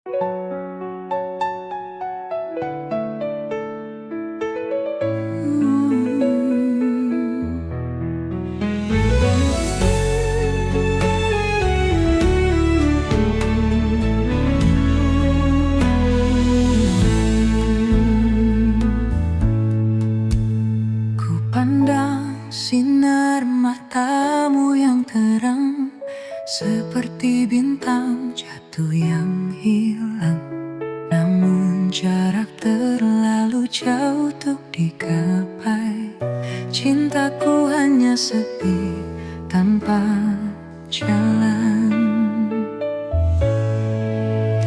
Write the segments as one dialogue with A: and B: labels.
A: Ku pandang sinar matamu yang terang, seperti bintang jatuh yang hilang. Namun jarak terlalu jauh untuk digapai. Cintaku hanya sepi tanpa jalan.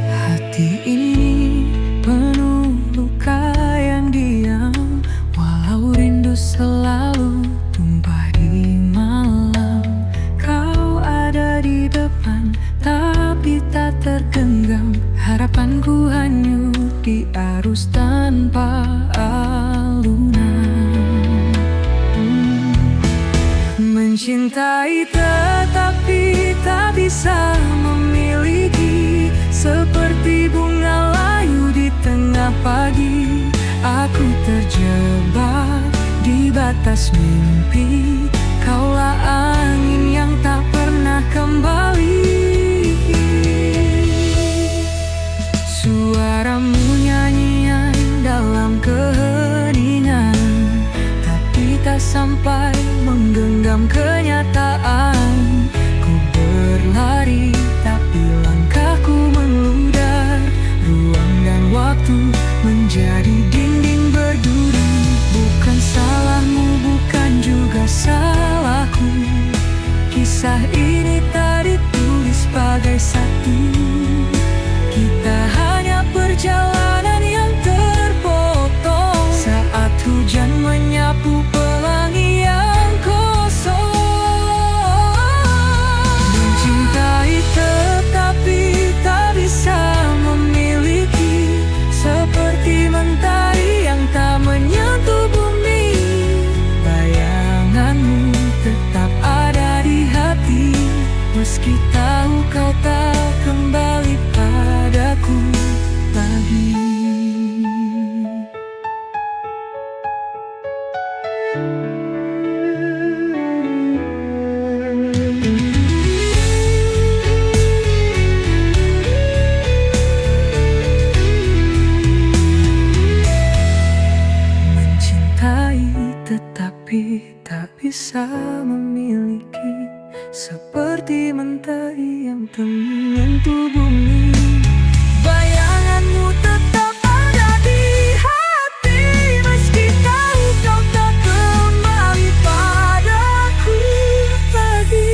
A: Hati ini penuh luka yang diam, walau rindu selalu tumpah di malam. Kau ada di depan, tapi tak tergenggam. Harapanku hanyut di arus tanpa alunan. Mencintai tetapi tak bisa memiliki, seperti bunga layu di tengah pagi. Aku terjebak di batas mimpi, kaulah angin yang tak pernah kembali. Suaramu nyanyian dalam keheningan, tapi tak sampai menggenggam kenyataan. Ku berlari tapi langkahku meludar, ruang dan waktu menjadi dinding berduri. Bukan salahmu, bukan juga salahku, kisah ini tak ditulis sebagai satu. Kita hanya perjalanan yang terpotong saat hujan menyapu pelangi yang kosong. Mencintai tetapi tak bisa memiliki, seperti mentari yang tak menyentuh bumi. Bayanganmu tetap ada di hati, meski tahu kau tak kembali padaku lagi. Mencintai tetapi tak bisa memiliki, seperti mentari yang tak menyentuh bumi. Bayanganmu tetap ada di hati, meski tahu kau tak kembali padaku lagi.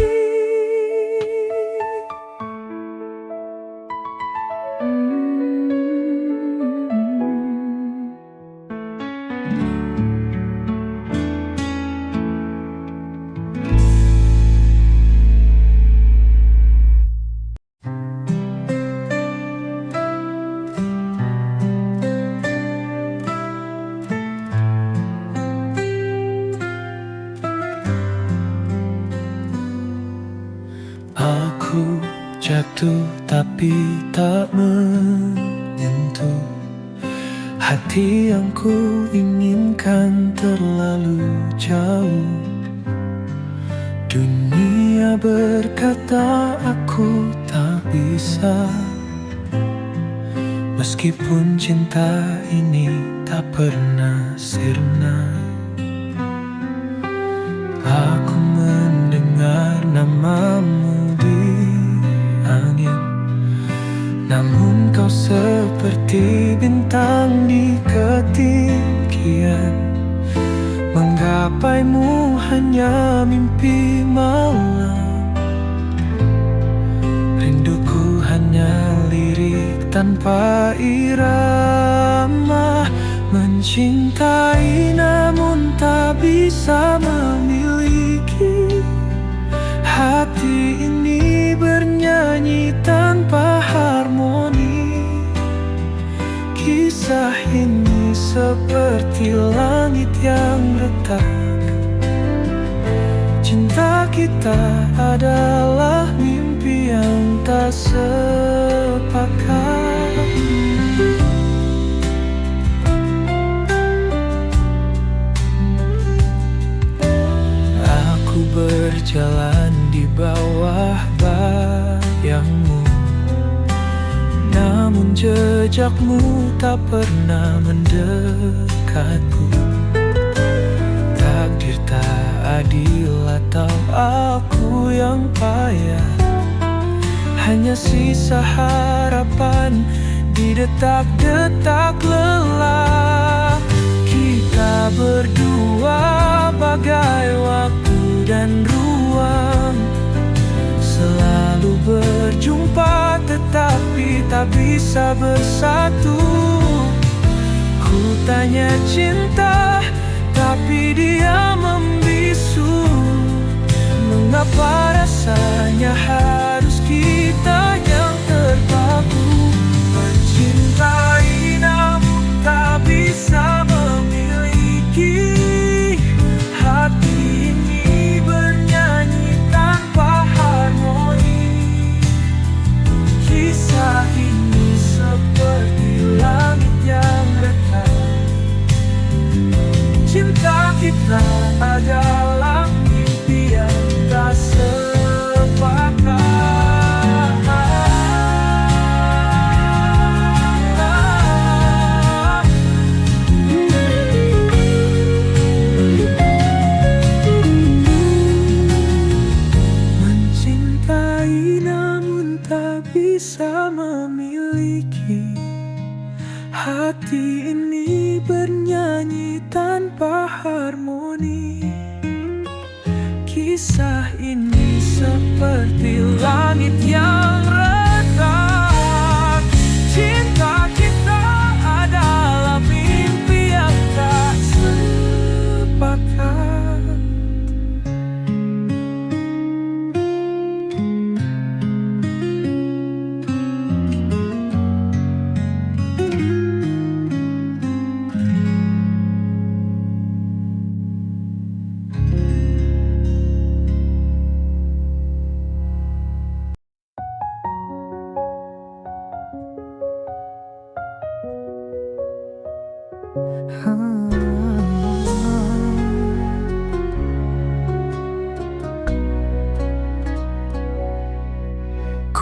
A: Aku jatuh tapi tak menyentuh hati yang ku inginkan terlalu jauh. Dunia berkata aku tak bisa, meskipun cinta ini tak pernah sirna. Aku mendengar namamu di angin, namun kau seperti bintang di ketinggian. Menggapaimu hanya mimpi malam, rinduku hanya lirik tanpa irama. Mencintai namun tak bisa memiliki, hati ini bernyanyi tanpa harmoni. Kisah ini seperti langit yang retak, cinta kita adalah mimpi yang tak sepakat. namun jejakmu tak pernah mendekatku. Takdir tak adil atau aku yang payah, hanya sisa harapan di detak-detak lelah. Kita berdua bagai waktu dan ruang, selalu berjumpa tetapi tak bisa bersatu. Ku tanya cinta tapi dia membisu. Mengapa rasanya harus kita yang terpaku? Mencintai namun tak bisa memiliki. Hati ini bernyanyi tanpa harmoni. Kisah ini seperti langit yang retak. Cinta kita adalah mimpi yang tak sepakat. Mencintai namun tak bisa memiliki. Hati ini bernyanyi tanpa harmoni. Kisah ini seperti langit yang retak. Cinta kita adalah mimpi yang tak sepakat.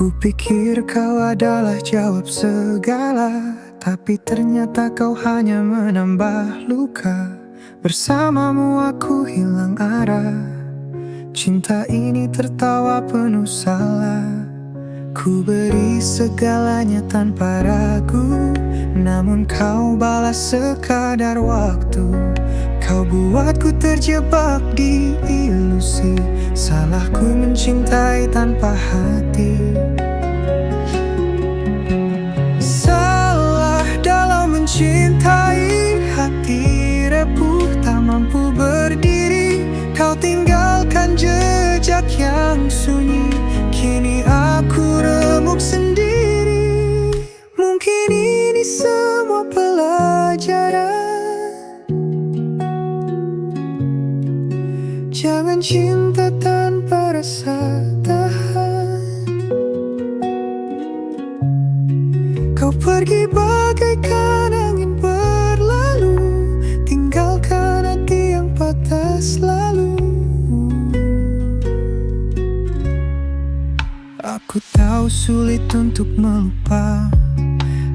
A: Kupikir kau adalah jawab segala, tapi ternyata kau hanya menambah luka. Bersamamu aku hilang arah. Cinta ini tertawa penuh salah. Ku beri segalanya tanpa ragu, namun kau balas sekadar waktu. Kau buatku terjebak di ilusi. Salahku mencintai tanpa hati. Salah dalam mencintai, hati repuh tak mampu berdiri. Kau tinggalkan jejak yang sunyi, kini aku remuk sendiri. Mungkin ini semua pelajaran. Jangan cinta tanpa rasa tahan. Kau pergi bagaikan angin berlalu, tinggalkan hati yang patah selalu. Aku tahu sulit untuk melupa,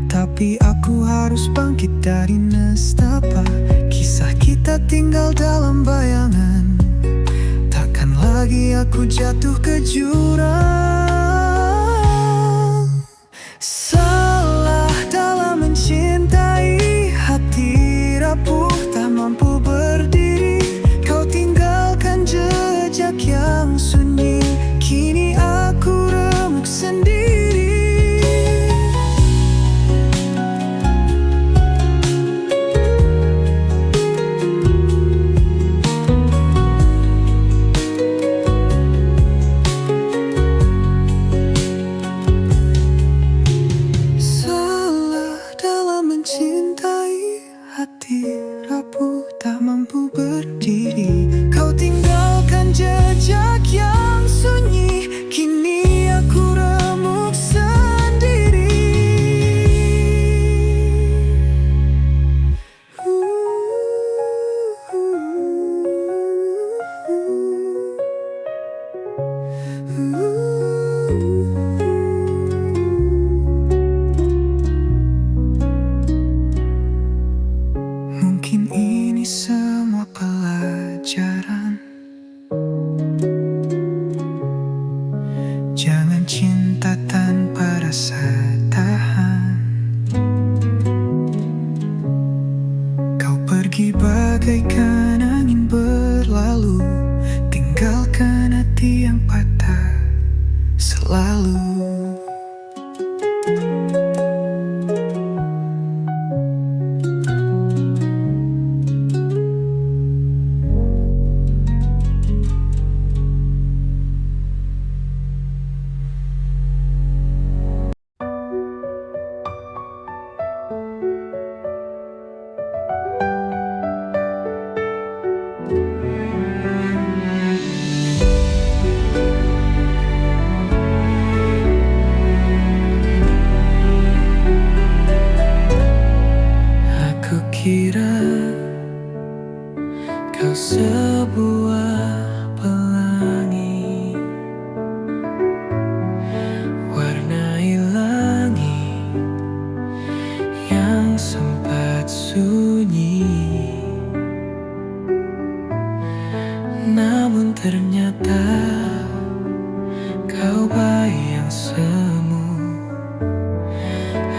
A: tapi aku harus bangkit dari nestapa. Kisah kita tinggal dalam bayangan, takkan lagi aku jatuh ke jurang. Salah dalam mencintai, hati rapuh tak mampu berdiri. Kau tinggalkan jejak yang sunyi, kini aku remuk sendiri. bagaikan angin berlalu, tinggalkan hati yang patah selalu. Aku kira kau sebuah pelangi, warnai langit yang sempat sunyi. Namun ternyata kau bayang semu,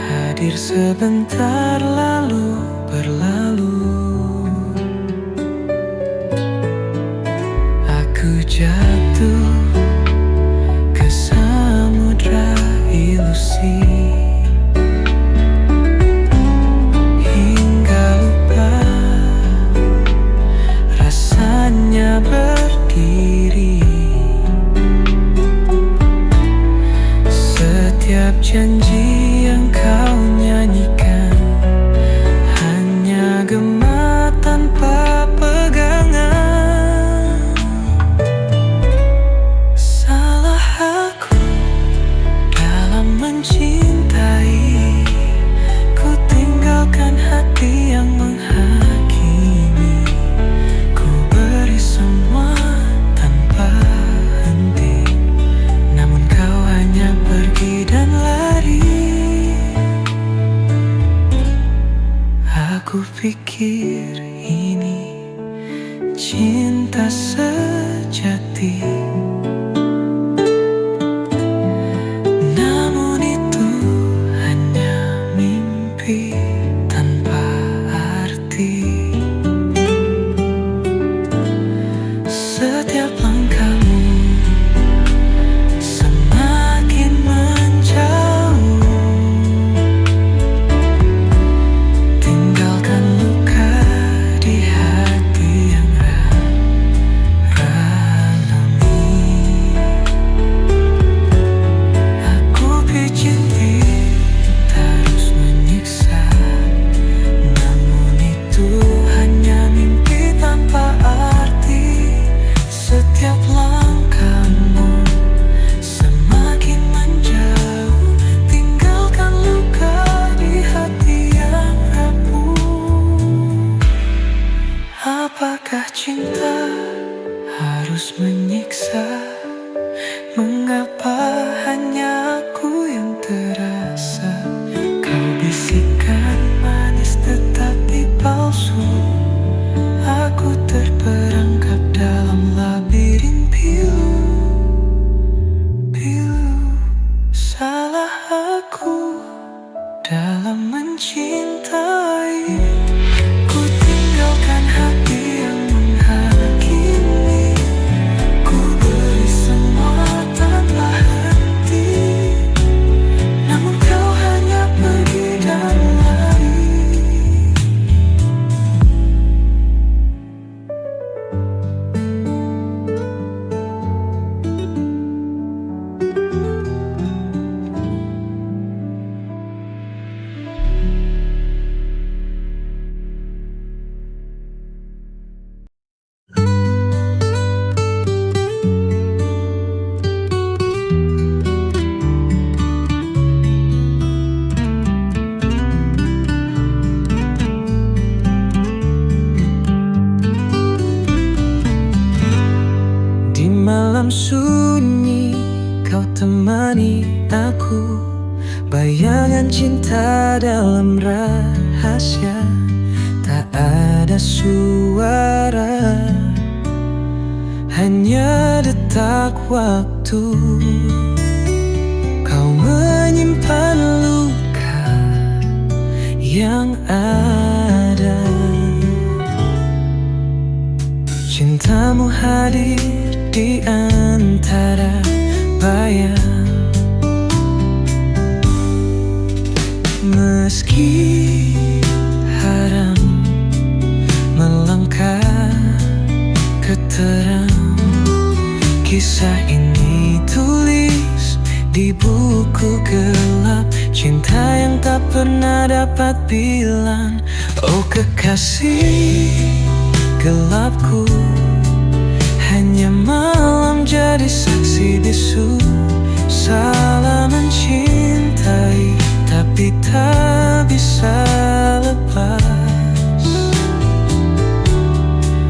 A: hadir sebentar lalu berlalu. Aku jatuh ke samudra ilusi, hingga lupa rasanya berdiri. Setiap janji yang kau nyanyikan hanya gema tanpa pegangan. Salah aku dalam mencintai, ku tinggalkan hati yang menghakimi. Ku beri semua tanpa henti, namun kau hanya pergi dan lari. Aku pikir ini cinta sejati, namun itu hanya mimpi tanpa arti. Setiap langkahmu semakin menjauh, tinggalkan luka di hati yang ranami. Aku pijit terus menyiksa, namun itu hanya mimpi tanpa arti. Setiap langkahmu semakin menjauh, tinggalkan luka di hati yang rapuh. Apakah cinta harus menyiksa? Mengapa hanya aku yang terasa? Kau bisikan manis tetapi palsu. Aku terperangkap dalam labirin pilu. Salah aku dalam mencintai, ku tinggalkan hati yang menghakimi. Ku beri semua tanpa henti, namun kau hanya pergi dan lari. Di malam sunyi kau temani aku, bayangan cinta dalam rahasia. Tak ada suara, hanya detak waktu. Kau menyimpan luka yang ada. Cintamu hadir di antara bayang. Meski haram melangkah keterang, kisah ini tulis di buku gelap. Cinta yang tak pernah dapat bilang. Oh kekasih gelapku, hanya malam jadi saksi bisu. Salah mencintai, tapi tak bisa lepas.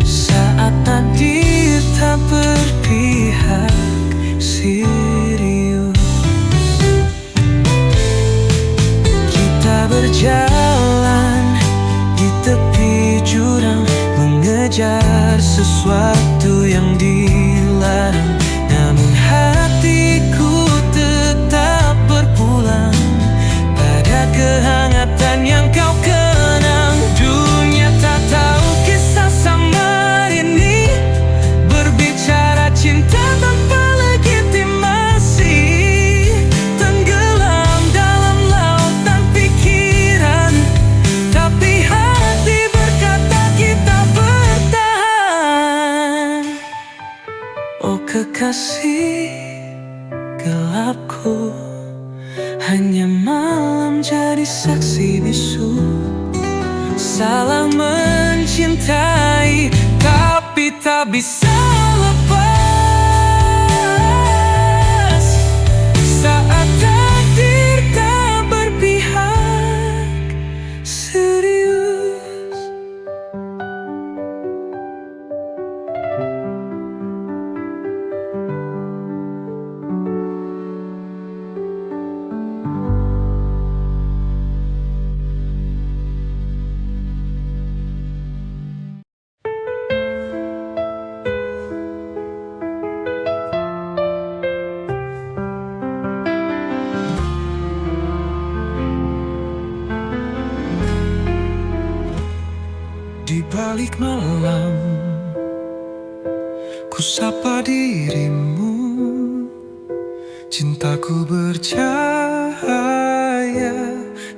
A: Saat takdir tak berpihak, serius kita berjalan di tepi jurang, mengejar sesuatu yang dilarang. Namun hatiku tetap berpulang pada kehangatan yang kau kenang. Dunia tak tahu kisah sama ini, berbicara cinta tanpa legitimasi. Tenggelam dalam lautan pikiran, tapi hati berkata kita bertahan. Oh kekasih gelapku, hanya malam jadi saksi bisu. Salah mencintai, tapi tak bisa lepas. Saat takdir tak berpihak, serius. Di balik malam, ku sapa dirimu. Cintaku bercahaya,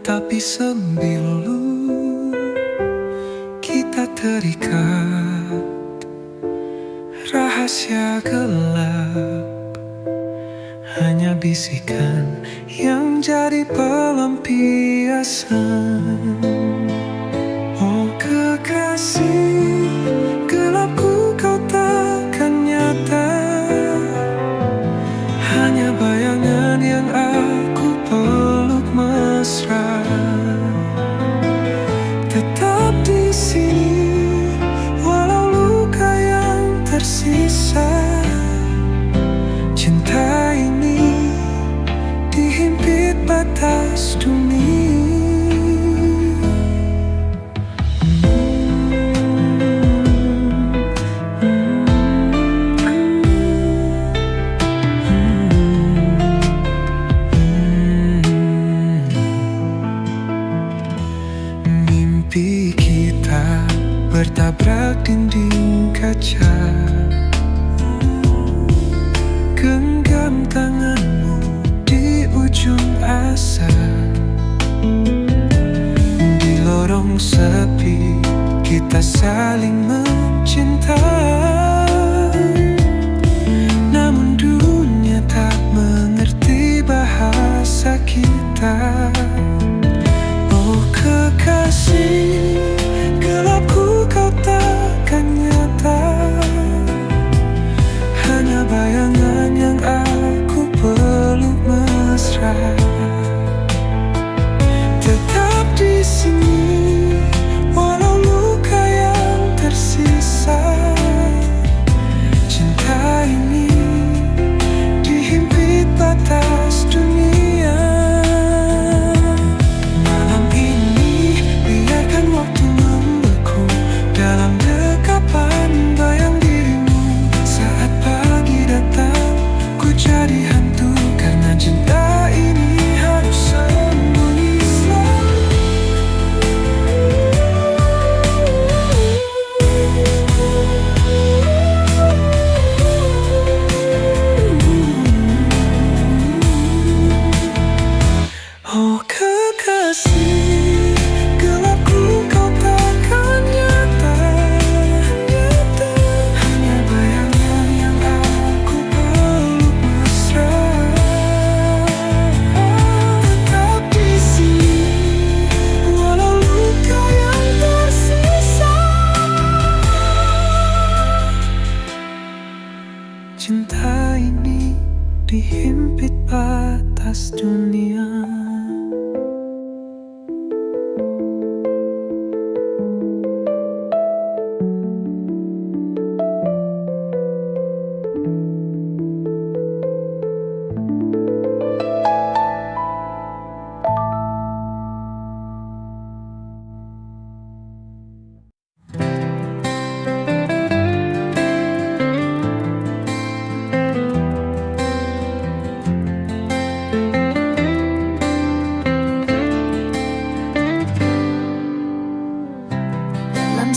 A: tapi sembilu. Kita terikat rahasia gelap, hanya bisikan yang jadi pelampiasan. Oh kekasih gelapku, kau takkan nyata. Hanya bayangan yang aku peluk mesra. Tetap di sini walau luka yang tersisa. Cinta ini dihimpit batas dunia. Mimpi kita bertabrak dinding kaca. Genggam tanganmu di ujung asa. Di lorong sepi kita saling mencinta. Namun dunia tak mengerti bahasa kita. Oh kekasih gelapku, kau takkan nyata. Hanya bayangan yang aku peluk mesra. Tetap di sini walau luka yang tersisa.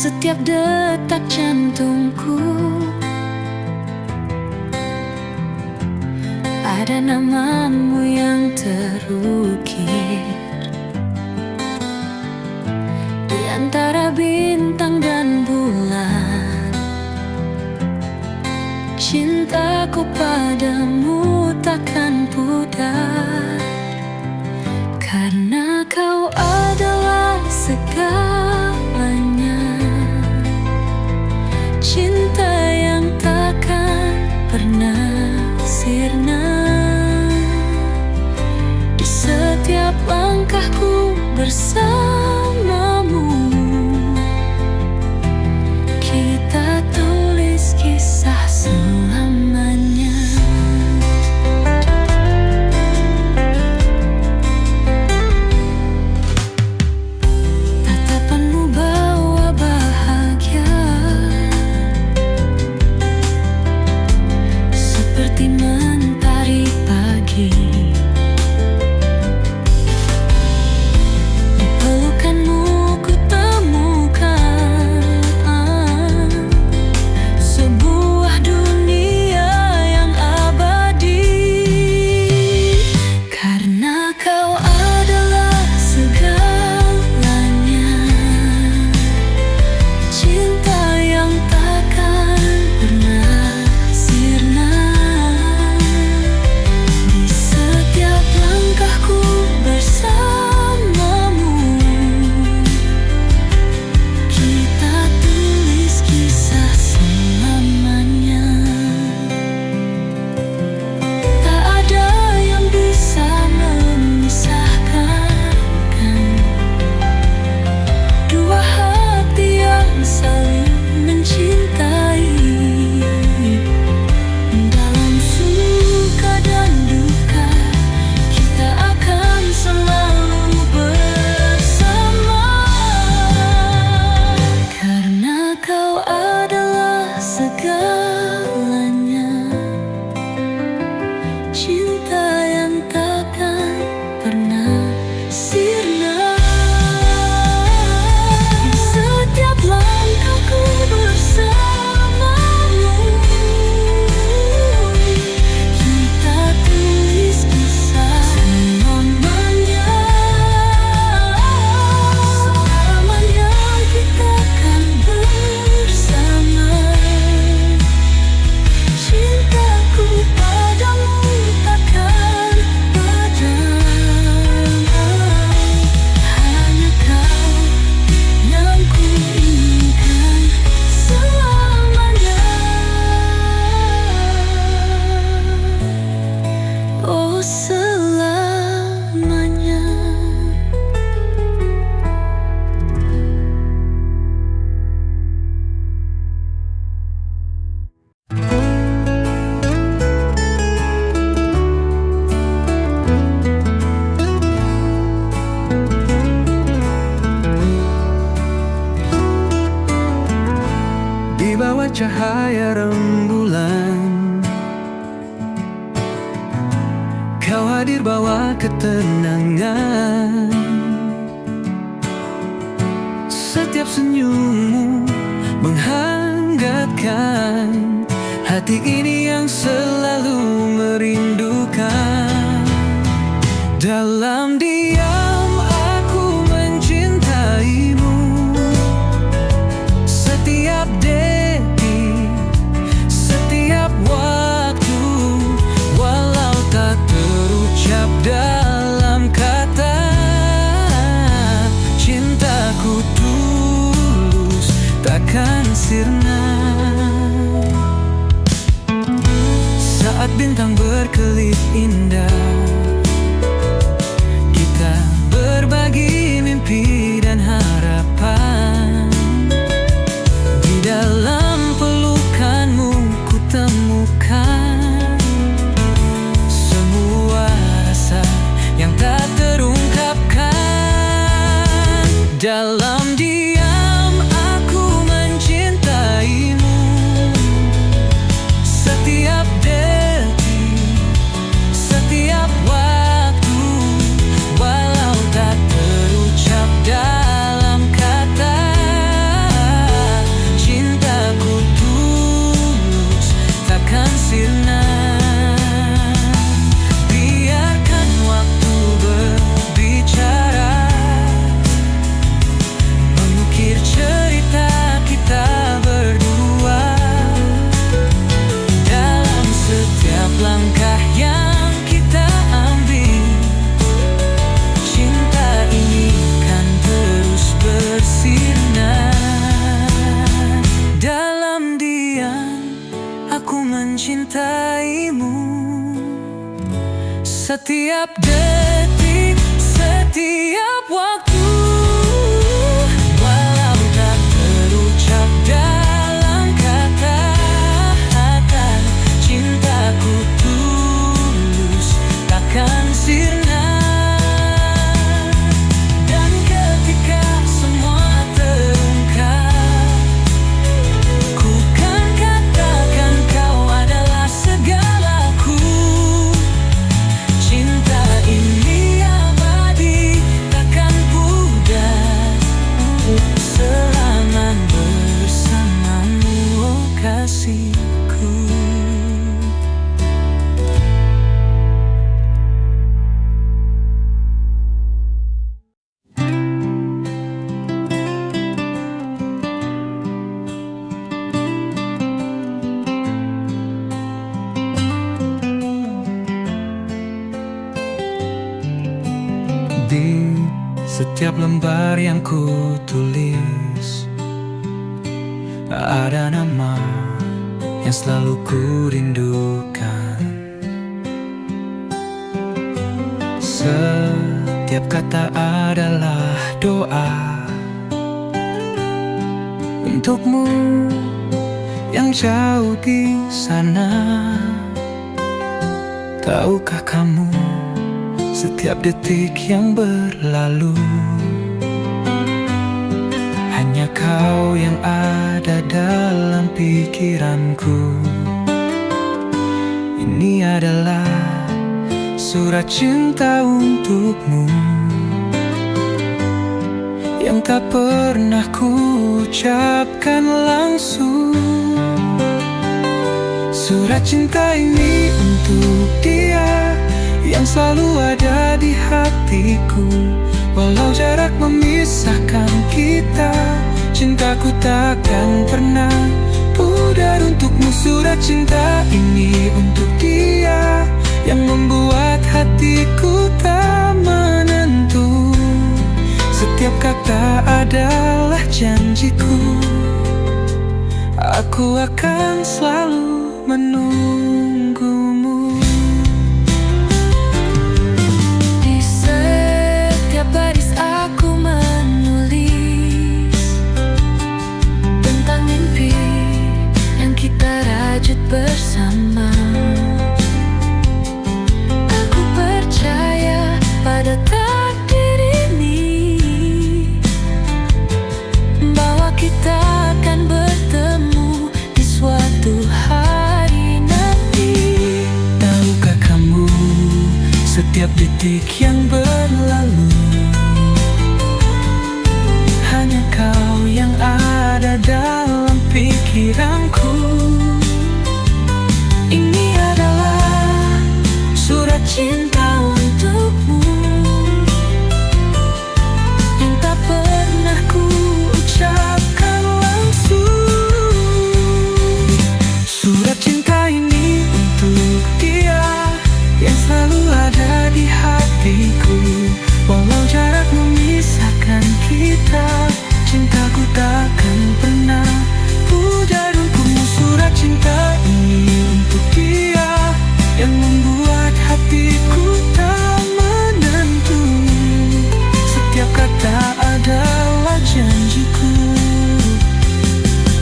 B: setiap detak jantungku. Ada namamu yang terukir di antara bintang dan bulan. Cintaku padamu takkan pudar, karena kau adalah segalanya. Cinta yang takkan pernah sirna. Di setiap langkahku bersamamu, kita tulis kisah selamanya. Tatapanmu bawa bahagia, seperti mentari pagi. Di pelukanmu ku temukan sebuah dunia yang abadi. Karena kau adalah segalanya, cinta yang takkan pernah sirna. Di setiap langkahku bersamamu, kita tulis kisah selamanya. Tak ada yang bisa memisahkan dua hati yang saling mencintai. Dalam suka dan duka, kita akan selalu bersama. Karena kau adalah segalanya, cinta yang takkan pernah sirna. Di setiap langkahku bersamamu, kita tulis kisah selamanya. Selamanya kita akan bersama. Cintaku padamu takkan padam. Hanya kau yang ku inginkan selamanya. Oh, selamanya.
A: Di bawah cahaya rembulan, kau hadir bawa ketenangan. Setiap senyummu menghangatkan hati ini yang selalu merindukan. Dalam diam aku mencintaimu, setiap detik, setiap waktu, walau tak terucap dalam kata. Cintaku tulus takkan sirna. Saat bintang berkelip indah, kita berbagi mimpi dan harapan. Di dalam pelukanmu ku temukan semua rasa yang tak terungkapkan. Dalam diam aku mencintaimu, setiap detik, setiap waktu, walau tak terucap dalam kata. setiap detik, setiap waktu. Walau tak terucap dalam kata-kata, cintaku tulus takkan sirna. Dan ketika semua terungkap, ku kan katakan kau adalah segalaku. Cinta ini abadi, takkan pudar selama bersamamu, oh kasihku. Di setiap lembar yang ku tulis, ada nama yang selalu ku rindukan. Setiap kata adalah doa untukmu yang jauh di sana. Tahukah kamu, setiap detik yang berlalu, hanya kau yang ada dalam pikiranku. Ini adalah surat cinta untukmu yang tak pernah ku ucapkan langsung. Surat cinta ini untuk dia yang selalu ada di hatiku. Walau jarak memisahkan kita, cintaku takkan pernah pudar untukmu. Surat cinta ini untuk dia yang membuat hatiku tak menentu. Setiap kata adalah janjiku, aku akan selalu menunggumu. Di setiap baris aku menulis tentang mimpi yang kita rajut bersama. Aku percaya pada takdir ini, bahwa kita akan bertemu di suatu hari nanti. Tahukah kamu, setiap detik yang berlalu, hanya kau yang ada dalam pikiranku. Ini adalah surat cinta untukmu yang tak pernah ku ucapkan langsung. Surat cinta ini untuk dia yang selalu ada di hatiku. Walau jarak memisahkan kita, cintaku takkan pernah pudar untukmu. Surat cinta ini untuk dia yang membuat hatiku tak menentu. Setiap kata adalah janjiku,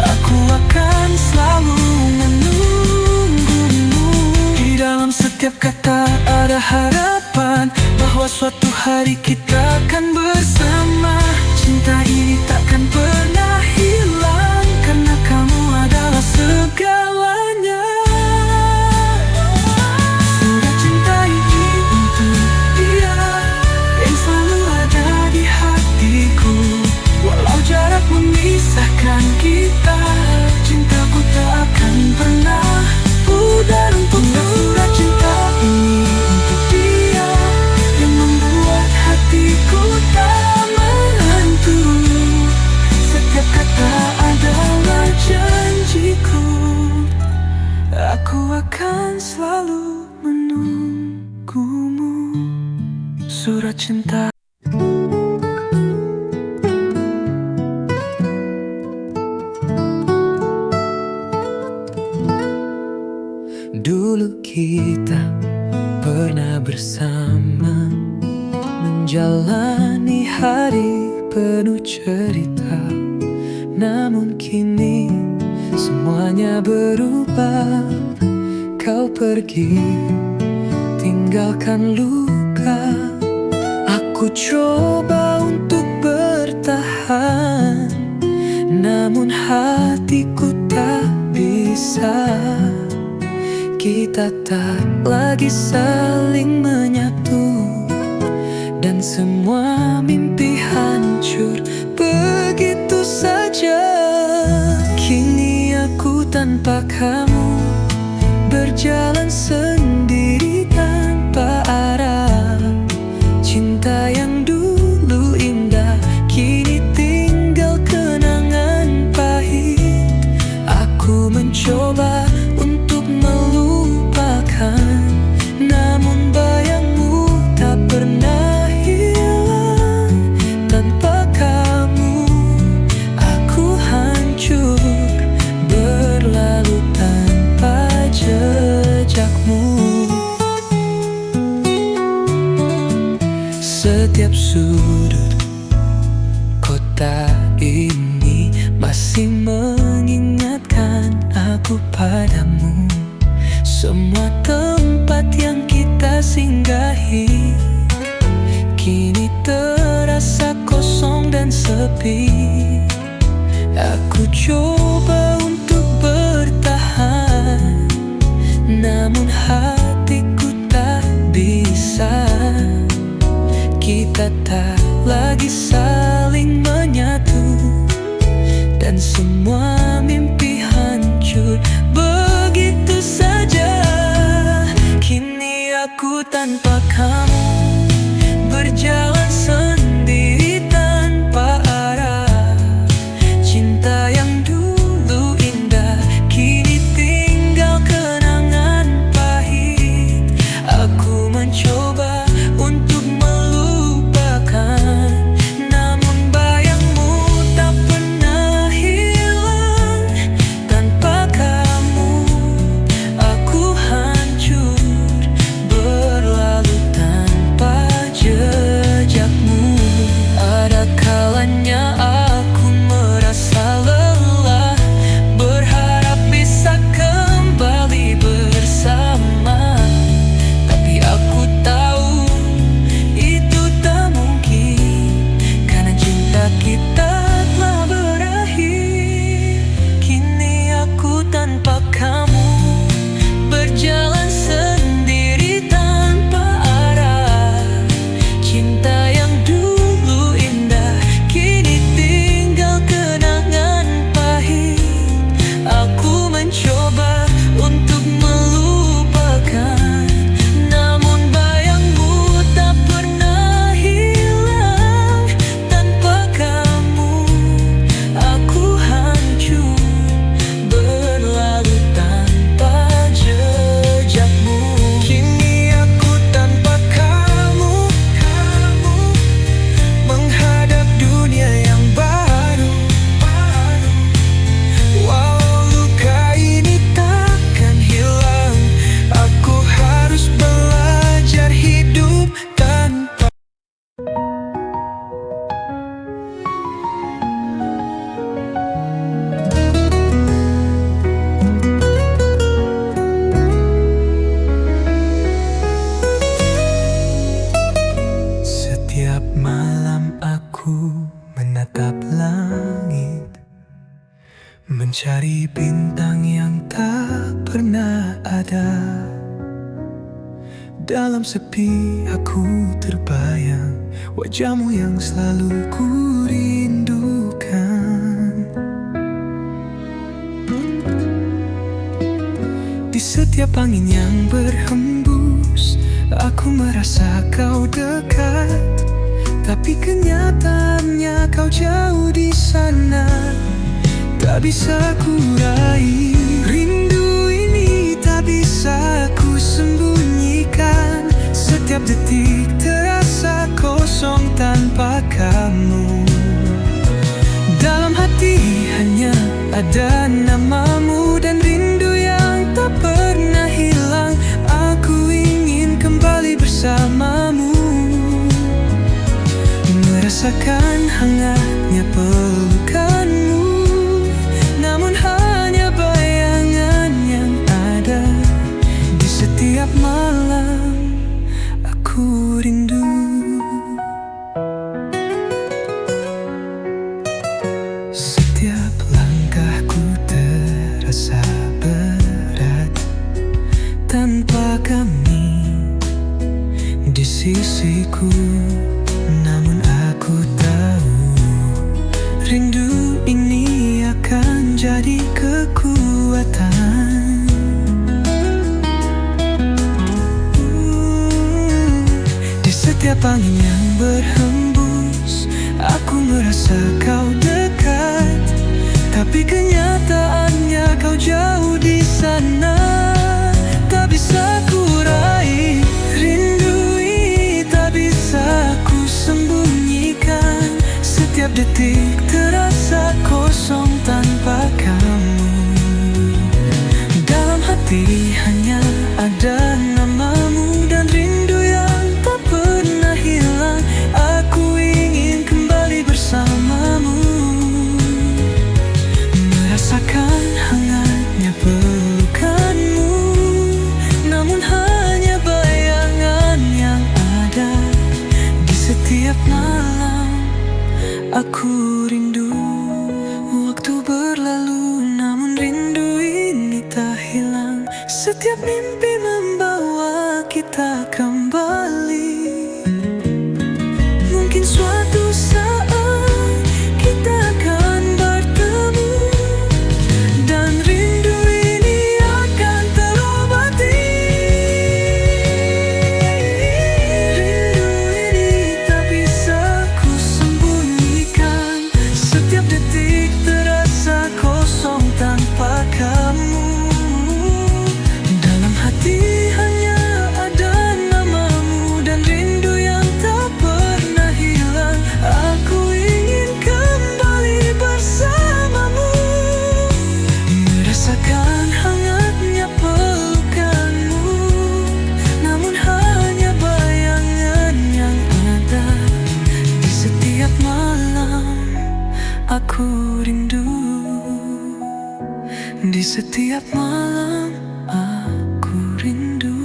A: aku akan selalu menunggumu. Di dalam setiap kata ada harapan bahwa suatu hari kita akan bersama. Cinta ini takkan pernah hilang, karena kamu adalah segalanya. Surat cinta ini untuk dia yang selalu ada di hatiku. Walau jarak memisahkan kita, cintaku tak akan pernah pudar untukmu. Surat cinta ini untuk dia yang membuat hatiku tak hari penuh cerita, namun kini semuanya berubah. Kau pergi, tinggalkan luka. Aku coba untuk bertahan, namun hatiku tak bisa. Kita tak lagi saling menyatu, dan semua mimpi hancur begitu saja. Kini aku tanpa kamu, berjalan sendiri tanpa arah. Cinta yang dulu indah kini tinggal kenangan pahit. Aku mencoba untuk melupakan, namun bayangmu tak pernah hilang. Tanpa kamu aku hancur, berlalu tanpa jejakmu. Setiap sudut kota ini masih mengingatkan aku padamu. Semua tempat yang kita singgahi kini terasa kosong dan sepi. Aku coba untuk bertahan, namun hatiku tak bisa. Kita tak lagi saling menyatu, dan semua mimpi hancur begitu saja. Kini aku tanpa kamu, berjalan sendiri tanpa arah. Cinta yang dulu indah kini tinggal kenangan pahit. Aku mencoba untuk melupakan, namun bayangmu tak pernah hilang. Tanpa kamu aku hancur, berlalu tanpa jejakmu. Ada kalanya aku merasa lelah, berharap bisa kembali bersama. Tapi aku tahu itu tak mungkin, karena cinta kita telah berakhir. Kini aku tanpa kamu, berjalan sendiri tanpa arah. Cinta yang dulu indah kini tinggal kenangan pahit. Aku mencoba untuk melupakan, namun bayangmu tak pernah hilang. Tanpa kamu aku hancur, berlalu tanpa jejakmu. Kini aku tanpa kamu, menghadap dunia yang baru. Walau luka ini takkan hilang, aku harus belajar hidup tanpa. Setiap malam aku menatap langit, mencari bintang yang tak pernah ada. Dalam sepi aku terbayang wajahmu yang selalu ku rindukan. Di setiap angin yang berhembus, aku merasa kau dekat. Tapi kenyataannya kau jauh di sana, tak bisa ku raih. Rindu ini tak bisa ku sembunyikan. Setiap detik terasa kosong tanpa kamu. Dalam hati hanya ada namamu, dan rindu yang tak pernah hilang. Aku ingin kembali bersamamu, merasa Merasakan hangatnya pelukanmu, namun hanya bayangan yang ada. Di setiap malam aku rindu. Setiap langkahku terasa berat tanpa kami di sisiku. Namun aku tahu rindu ini akan jadi kekuatan. Di setiap angin yang berhembus, aku merasa kau dekat, tapi kenyataannya kau jauh di sana. Tak bisa ku raih rindu ini, tak bisa ku sembunyikan. Setiap detik terasa kosong tanpa kamu. Dalam hati hanya ada namamu dan rindu yang tak pernah hilang. Aku ingin kembali bersamamu, merasakan hangatnya pelukanmu, namun hanya bayangan yang ada. Di setiap malam aku rindu. Waktu berlalu namun rindu ini tak hilang. Setiap mimpi membawa kita kembali. Mungkin suatu saat kita akan bertemu, dan rindu ini akan terobati. Rindu ini tak bisa ku sembunyikan. Setiap detik terasa kosong tanpa kamu. Dalam hati hanya ada namamu dan rindu yang tak pernah hilang. Aku ingin kembali bersamamu, merasakan hangatnya pelukanmu, namun hanya bayangan yang ada. Di setiap malam aku rindu. Di setiap malam aku rindu.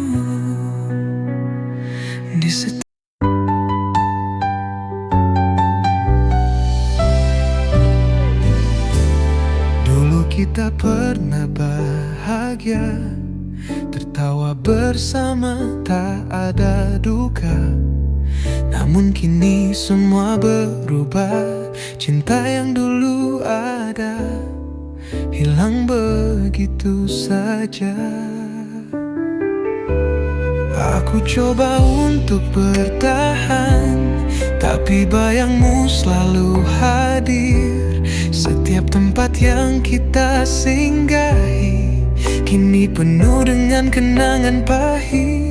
A: Di setiap Dulu kita pernah bahagia, tertawa bersama, tak ada duka. Namun kini semua berubah. Cinta yang dulu ada hilang begitu saja. Aku coba untuk bertahan, tapi bayangmu selalu hadir. Setiap tempat yang kita singgahi kini penuh dengan kenangan pahit.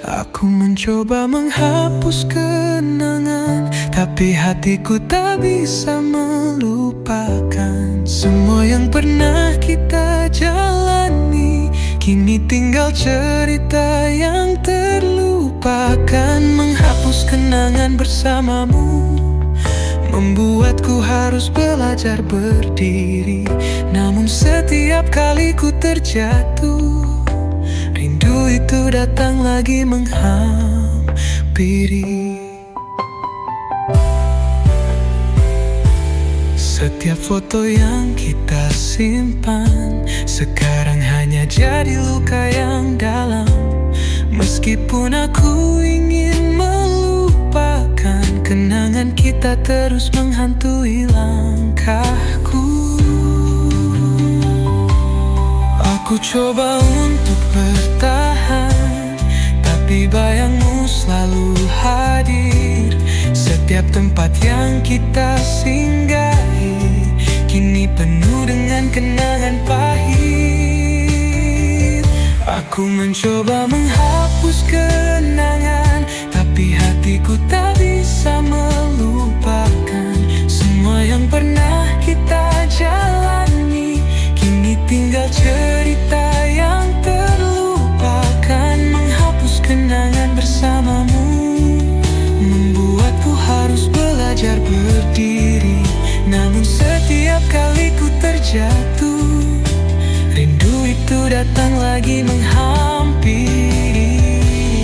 A: Aku mencoba menghapus kenangan, tapi hatiku tak bisa melupakan. Semua yang pernah kita jalani kini tinggal cerita yang terlupakan. Menghapus kenangan bersamamu membuatku harus belajar berdiri. Namun setiap kali ku terjatuh, rindu itu datang lagi menghampiri. Setiap foto yang kita simpan sekarang hanya jadi luka yang dalam. Meskipun aku ingin melupakan, kenangan kita terus menghantui langkahku. Aku coba untuk bertahan, tapi bayangmu selalu hadir. Setiap tempat yang kita singgahi kini penuh dengan kenangan pahit. Aku mencoba menghapus kenangan, tapi hatiku tak bisa melupakan. Semua yang pernah kita jalani kini tinggal cerita yang terlupakan. Menghapus kenangan bersamamu membuatku itu datang lagi menghampiri.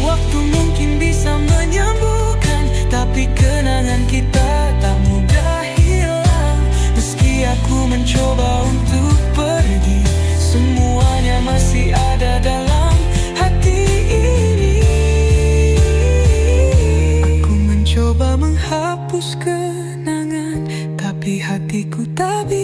A: Waktu mungkin bisa menyembuhkan, tapi kenangan kita tak mudah hilang. Meski aku mencoba untuk pergi, semuanya masih ada dalam hati ini. Aku mencoba menghapus kenangan, tapi hatiku tak bisa.